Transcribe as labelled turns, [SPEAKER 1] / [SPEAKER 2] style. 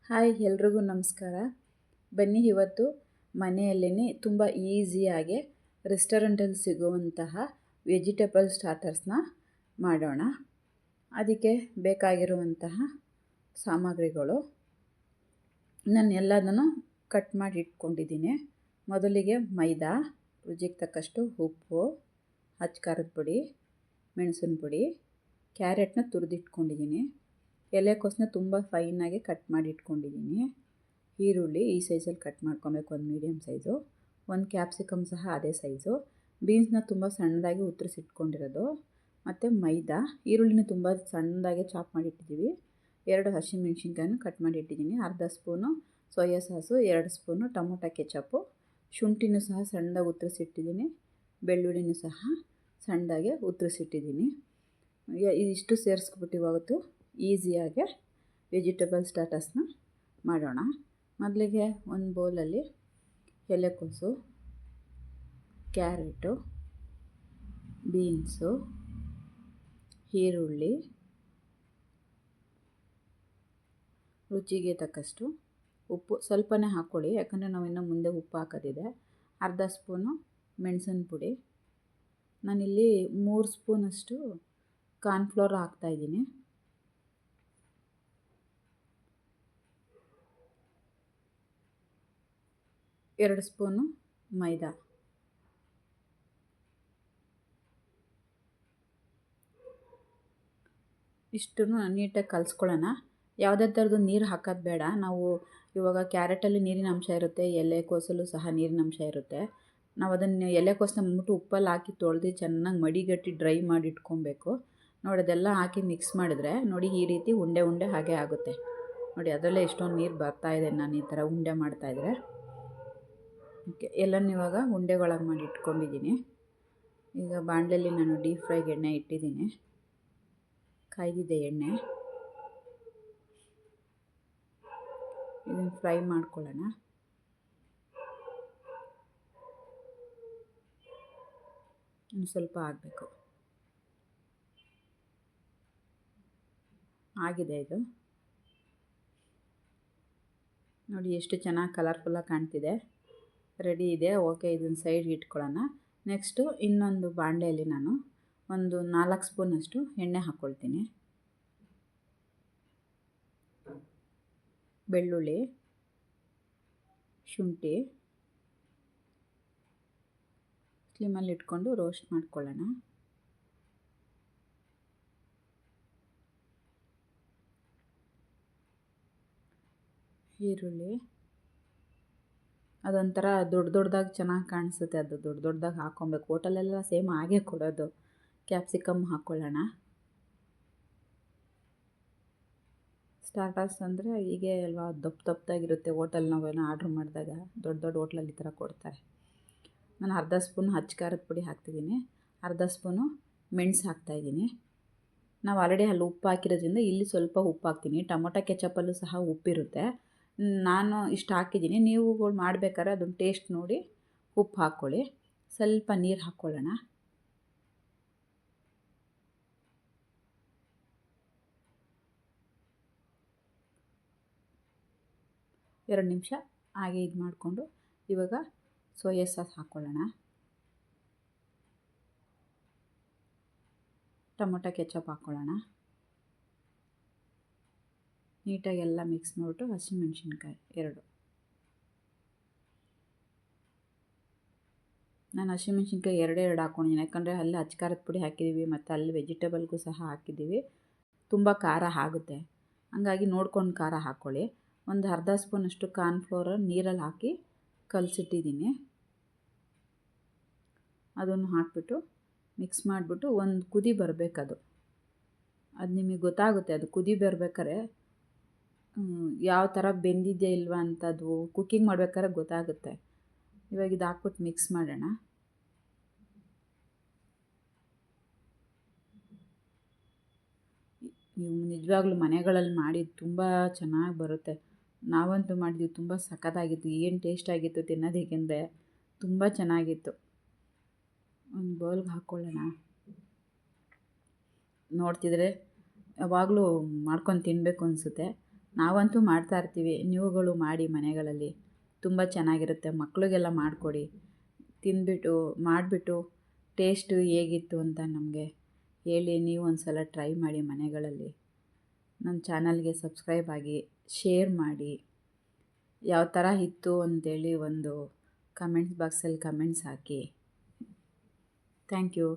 [SPEAKER 1] Hi ಎಲ್ರಿಗೂ ನಮಸ್ಕಾರ. ಬನ್ನಿ ಇವತ್ತು ಮನೆಯಲ್ಲೇ ತುಂಬ ಈಸಿಯಾಗಿ ರೆಸ್ಟೋರೆಂಟಲ್ಲಿ ಸಿಗುವಂತಹ ವೆಜಿಟೇಬಲ್ ಸ್ಟಾರ್ಟರ್ಸ್ನ ಮಾಡೋಣ. ಅದಕ್ಕೆ ಬೇಕಾಗಿರುವಂತಹ ಸಾಮಗ್ರಿಗಳು ನಾನು ಎಲ್ಲದನ್ನು ಕಟ್ ಮಾಡಿ ಇಟ್ಕೊಂಡಿದ್ದೀನಿ. ಮೊದಲಿಗೆ ಮೈದಾ, ರುಚಿಗೆ ತಕ್ಕಷ್ಟು ಉಪ್ಪು, ಅಚ್ಚ ಪುಡಿ, ಮೆಣಸಿನ ಪುಡಿ, ಕ್ಯಾರೆಟ್ನ ತುರಿದಿಟ್ಕೊಂಡಿದ್ದೀನಿ. ಎಲೆಕೋಸನ್ನ ತುಂಬ ಫೈನಾಗಿ ಕಟ್ ಮಾಡಿ ಇಟ್ಕೊಂಡಿದ್ದೀನಿ. ಈರುಳ್ಳಿ ಈ ಸೈಜಲ್ಲಿ ಕಟ್ ಮಾಡ್ಕೊಬೇಕು, ಒಂದು ಮೀಡಿಯಮ್ ಸೈಜು. ಒಂದು ಕ್ಯಾಪ್ಸಿಕಮ್ ಸಹ ಅದೇ ಸೈಜು. ಬೀನ್ಸ್ನ ತುಂಬ ಸಣ್ಣದಾಗಿ ಉತ್ತರಿಸಿಟ್ಕೊಂಡಿರೋದು. ಮತ್ತು ಮೈದಾ, ಈರುಳ್ಳಿನ ತುಂಬ ಸಣ್ಣದಾಗಿ ಚಾಪ್ ಮಾಡಿ ಇಟ್ಟಿದ್ದೀವಿ. 2 ಹಸಿಮೆಣ್ಸಿನ್ಕಾಯನ್ನು ಕಟ್ ಮಾಡಿ ಇಟ್ಟಿದ್ದೀನಿ. ಅರ್ಧ spoon soya sauce, 2 spoon tomato ketchup, ಶುಂಠಿನೂ ಸಹ ಸಣ್ಣದಾಗಿ ಉತ್ತರಿಸಿಟ್ಟಿದ್ದೀನಿ. ಬೆಳ್ಳುಳ್ಳಿನೂ ಸಹ ಸಣ್ಣದಾಗಿ ಉತ್ತರಿಸಿಟ್ಟಿದ್ದೀನಿ. ಇಷ್ಟು ಸೇರಿಸ್ಬಿಟ್ಟು ಇವತ್ತು ಈಸಿಯಾಗಿ ವೆಜಿಟೇಬಲ್ ಸ್ಟಾರ್ಟರ್ಸ್ನ ಮಾಡೋಣ. ಮೊದಲಿಗೆ ಒಂದು ಬೌಲಲ್ಲಿ ಎಲೆಕೋಸು, ಕ್ಯಾರೆಟು, ಬೀನ್ಸು, ಈರುಳ್ಳಿ, ರುಚಿಗೆ ತಕ್ಕಷ್ಟು ಉಪ್ಪು ಸ್ವಲ್ಪನೇ ಹಾಕ್ಕೊಳ್ಳಿ, ಯಾಕಂದರೆ ನಾವು ಇನ್ನು ಮುಂದೆ ಉಪ್ಪು ಹಾಕೋದಿದೆ. ಅರ್ಧ ಸ್ಪೂನು ಮೆಣಸಿನ ಪುಡಿ. ನಾನಿಲ್ಲಿ 3 ಸ್ಪೂನಷ್ಟು ಕಾರ್ನ್ಫ್ಲೋರ್ ಹಾಕ್ತಾಯಿದ್ದೀನಿ. 2 ಸ್ಪೂನು ಮೈದಾ, ಇಷ್ಟನ್ನು ನೀಟಾಗಿ ಕಲಿಸ್ಕೊಳ್ಳೋಣ. ಯಾವುದೇ ಥರದ್ದು ನೀರು ಹಾಕೋದು ಬೇಡ. ನಾವು ಇವಾಗ ಕ್ಯಾರೆಟಲ್ಲಿ ನೀರಿನ ಅಂಶ ಇರುತ್ತೆ, ಎಲೆಕೋಸಲ್ಲೂ ಸಹ ನೀರಿನ ಅಂಶ ಇರುತ್ತೆ. ನಾವು ಅದನ್ನು ಎಲೆಕೋಸನ್ನ ಬಂದ್ಬಿಟ್ಟು ಉಪ್ಪಲ್ಲಿ ಹಾಕಿ ತೊಳೆದು ಚೆನ್ನಾಗಿ ಮಡಿಗಟ್ಟಿ ಡ್ರೈ ಮಾಡಿ ಇಟ್ಕೊಬೇಕು. ನೋಡಿ, ಅದೆಲ್ಲ ಹಾಕಿ ಮಿಕ್ಸ್ ಮಾಡಿದ್ರೆ ನೋಡಿ ಈ ರೀತಿ ಉಂಡೆ ಉಂಡೆ ಹಾಗೆ ಆಗುತ್ತೆ. ನೋಡಿ, ಅದರಲ್ಲೇ ಎಷ್ಟೊಂದು ನೀರು ಬರ್ತಾಯಿದೆ. ನಾನು ಈ ಥರ ಉಂಡೆ ಮಾಡ್ತಾಯಿದ್ರೆ ಓಕೆ. ಎಲ್ಲನೂ ಇವಾಗ ಉಂಡೆಗಳಾಗಿ ಮಾಡಿ ಇಟ್ಕೊಂಡಿದ್ದೀನಿ. ಈಗ ಬಾಣಲೆಯಲ್ಲಿ ನಾನು ಡೀಪ್ ಫ್ರೈಗೆ ಎಣ್ಣೆ ಇಟ್ಟಿದ್ದೀನಿ. ಕಾಯ್ದಿದೆ ಎಣ್ಣೆ. ಇದನ್ನು ಫ್ರೈ ಮಾಡ್ಕೊಳ್ಳೋಣ. ಇನ್ನು ಸ್ವಲ್ಪ ಆಗಬೇಕು. ಆಗಿದೆ ಇದು. ನೋಡಿ ಎಷ್ಟು ಚೆನ್ನಾಗಿ ಕಲರ್ಫುಲ್ಲಾಗಿ ಕಾಣ್ತಿದೆ. ರೆಡಿ ಇದೆ. ಓಕೆ, ಇದನ್ನು ಸೈಡ್ಗೆ ಇಟ್ಕೊಳ್ಳೋಣ. ನೆಕ್ಸ್ಟು ಇನ್ನೊಂದು ಬಾಣಲೆಯಲ್ಲಿ ನಾನು ಒಂದು 4 ಸ್ಪೂನಷ್ಟು ಎಣ್ಣೆ ಹಾಕ್ಕೊಳ್ತೀನಿ. ಬೆಳ್ಳುಳ್ಳಿ, ಶುಂಠಿ ಸ್ಲಿಮಲ್ಲಿ ಇಟ್ಕೊಂಡು ರೋಸ್ಟ್ ಮಾಡ್ಕೊಳ್ಳೋಣ. ಈರುಳ್ಳಿ ಅದೊಂಥರ ದೊಡ್ಡದಾಗಿ ಚೆನ್ನಾಗಿ ಕಾಣಿಸುತ್ತೆ. ಅದು ದೊಡ್ಡದಾಗಿ ಹಾಕ್ಕೊಬೇಕು. ಹೋಟೆಲೆಲ್ಲ ಸೇಮ್ ಹಾಗೆ ಕೊಡೋದು. ಕ್ಯಾಪ್ಸಿಕಮ್ ಹಾಕ್ಕೊಳ್ಳೋಣ. ಸ್ಟಾರ್ಟರ್ಸ್ ಅಂದರೆ ಹೀಗೆ ಅಲ್ವಾ, ದಪ್ಪದಾಗಿರುತ್ತೆ. ಹೋಟೆಲ್ ನಾವೇನೋ ಆರ್ಡ್ರ್ ಮಾಡಿದಾಗ ದೊಡ್ಡ ಹೋಟ್ಲಲ್ಲಿ ಈ ಥರ ಕೊಡ್ತಾರೆ. ನಾನು ಅರ್ಧ ಸ್ಪೂನ್ ಅಚ್ಚ ಪುಡಿ ಹಾಕ್ತಿದ್ದೀನಿ. ಅರ್ಧ ಸ್ಪೂನು ಮೆಣಸು ಹಾಕ್ತಾಯಿದ್ದೀನಿ. ನಾವು ಆಲ್ರೆಡಿ ಅಲ್ಲಿ ಉಪ್ಪು ಹಾಕಿರೋದ್ರಿಂದ ಇಲ್ಲಿ ಸ್ವಲ್ಪ ಉಪ್ಪು ಹಾಕ್ತೀನಿ. ಟೊಮೊಟೊ ಕೆಚಪ್ಪಲ್ಲೂ ಸಹ ಉಪ್ಪಿರುತ್ತೆ. ನಾನು ಇಷ್ಟು ಹಾಕಿದ್ದೀನಿ. ನೀವುಗಳು ಮಾಡಬೇಕಾದ್ರೆ ಅದನ್ನು ಟೇಸ್ಟ್ ನೋಡಿ ಉಪ್ಪು ಹಾಕ್ಕೊಳ್ಳಿ. ಸ್ವಲ್ಪ ನೀರು ಹಾಕ್ಕೊಳ್ಳೋಣ. ಎರಡು ನಿಮಿಷ ಹಾಗೆ ಇದು ಮಾಡಿಕೊಂಡು ಇವಾಗ ಸೋಯಾ ಸಾಸ್ ಹಾಕ್ಕೊಳ್ಳೋಣ. ಟೊಮೊಟೊ ಕೆಚಪ್ ಹಾಕ್ಕೊಳ್ಳೋಣ. ನೀಟಾಗಿ ಎಲ್ಲ ಮಿಕ್ಸ್ ಮಾಡಿಬಿಟ್ಟು ಹಸಿಮೆಣ್ಸಿನ್ಕಾಯಿ 2. ನಾನು ಹಸಿಮೆಣ್ಸಿನ್ಕಾಯಿ 2 ಹಾಕ್ಕೊಂಡಿದ್ದೀನಿ. ಯಾಕಂದರೆ ಅಲ್ಲಿ ಅಚ್ಚ ಪುಡಿ ಹಾಕಿದ್ದೀವಿ ಮತ್ತು ಅಲ್ಲಿ ವೆಜಿಟೇಬಲ್ಗೂ ಸಹ ಹಾಕಿದ್ದೀವಿ. ತುಂಬ ಖಾರ ಆಗುತ್ತೆ. ಹಂಗಾಗಿ ನೋಡ್ಕೊಂಡು ಖಾರ ಹಾಕ್ಕೊಳ್ಳಿ. ಒಂದು ಅರ್ಧ ಸ್ಪೂನಷ್ಟು ಕಾರ್ನ್ಫ್ಲೋರ್ ನೀರಲ್ಲಿ ಹಾಕಿ ಕಲಸಿಟ್ಟಿದ್ದೀನಿ. ಅದನ್ನು ಹಾಕಿಬಿಟ್ಟು ಮಿಕ್ಸ್ ಮಾಡಿಬಿಟ್ಟು ಒಂದು ಕುದಿ ಬರಬೇಕದು. ಅದು ನಿಮಗೆ ಗೊತ್ತಾಗುತ್ತೆ. ಅದು ಕುದಿ ಬರ್ಬೇಕಾದ್ರೆ ಯಾವ ಥರ ಬೆಂದಿದೆಯಾ ಇಲ್ವಾ ಅಂತ ಅದು ಕುಕ್ಕಿಂಗ್ ಮಾಡ್ಬೇಕಾದ್ರೆ ಗೊತ್ತಾಗುತ್ತೆ. ಇವಾಗ ಇದು ಹಾಕ್ಬಿಟ್ಟು ಮಿಕ್ಸ್ ಮಾಡೋಣ. ನೀವು ನಿಜವಾಗ್ಲೂ ಮನೆಗಳಲ್ಲಿ ಮಾಡಿ ತುಂಬ ಚೆನ್ನಾಗಿ ಬರುತ್ತೆ. ನಾವಂತೂ ಮಾಡಿದ್ವಿ, ತುಂಬ ಸಖತ್ತಾಗಿತ್ತು. ಏನು ಟೇಸ್ಟ್ ಆಗಿತ್ತು ತಿನ್ನೋದಕ್ಕೆಂದರೆ ತುಂಬ ಚೆನ್ನಾಗಿತ್ತು. ಒಂದು ಬೌಲ್ಗೆ ಹಾಕ್ಕೊಳ್ಳೋಣ. ನೋಡ್ತಿದ್ರೆ ಯಾವಾಗಲೂ ಮಾಡ್ಕೊಂಡು ತಿನ್ನಬೇಕು ಅನಿಸುತ್ತೆ. ನಾವಂತೂ ಮಾಡ್ತಾ ಇರ್ತೀವಿ, ನೀವುಗಳು ಮಾಡಿ ಮನೆಗಳಲ್ಲಿ. ತುಂಬ ಚೆನ್ನಾಗಿರುತ್ತೆ. ಮಕ್ಕಳಿಗೆಲ್ಲ ಮಾಡಿಕೊಡಿ. ತಿಂದ್ಬಿಟ್ಟು ಮಾಡಿಬಿಟ್ಟು ಟೇಸ್ಟು ಹೇಗಿತ್ತು ಅಂತ ನಮಗೆ ಹೇಳಿ. ನೀವು ಒಂದು ಸಲ ಟ್ರೈ ಮಾಡಿ ಮನೆಗಳಲ್ಲಿ. ನನ್ನ ಚಾನಲ್ಗೆ ಸಬ್ಸ್ಕ್ರೈಬ್ ಆಗಿ, ಶೇರ್ ಮಾಡಿ. ಯಾವ ಥರ ಇತ್ತು ಅಂತೇಳಿ ಒಂದು ಕಮೆಂಟ್ಸ್ ಬಾಕ್ಸಲ್ಲಿ ಕಮೆಂಟ್ಸ್ ಹಾಕಿ. Thank you.